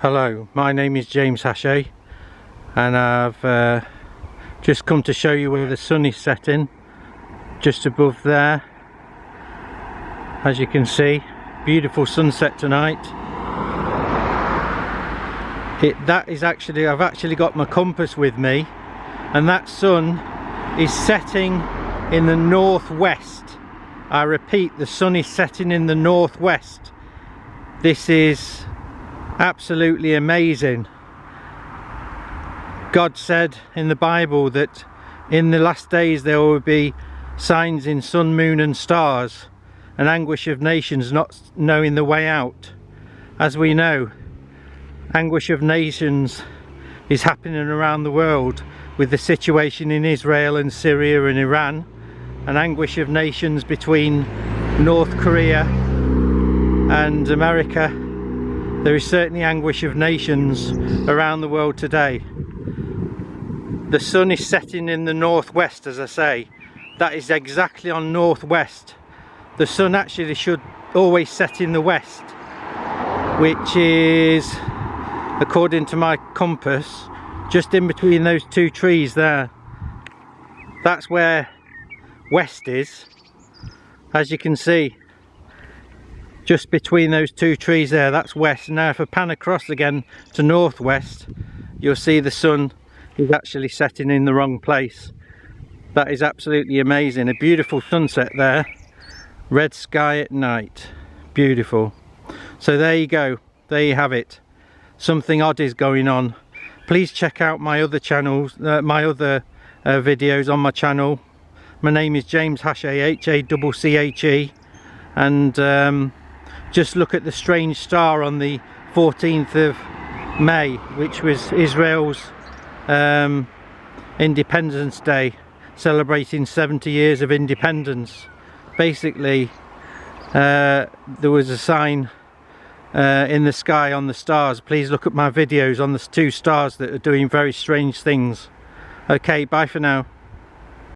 Hello, my name is James Hashay, and I've just come to show you where the sun is setting, just above there. As you can see, beautiful sunset tonight. I've actually got my compass with me, and that sun is setting in the northwest. I repeat, the sun is setting in the northwest. This is absolutely amazing. God said in the Bible that in the last days there will be signs in sun, moon and stars, and anguish of nations not knowing the way out. As we know, anguish of nations is happening around the world with the situation in Israel and Syria and Iran, and anguish of nations between North Korea and America. There is certainly anguish of nations around the world today. The sun is setting in the northwest, as I say. That is exactly on northwest. The sun actually should always set in the west, which is, according to my compass, just in between those two trees there. That's where west is, as you can see. Just between those two trees there, that's west. Now if I pan across again to northwest, you'll see the sun is actually setting in the wrong place. That is absolutely amazing. A beautiful sunset there. Red sky at night. Beautiful. So there you go. There you have it. Something odd is going on. Please check out my other channels, my other videos on my channel. My name is James Hashay, H-A-C-C-H-E, and just look at the strange star on the 14th of May, which was Israel's Independence Day, celebrating 70 years of independence. Basically, there was a sign in the sky on the stars. Please look at my videos on the two stars that are doing very strange things. Okay, bye for now.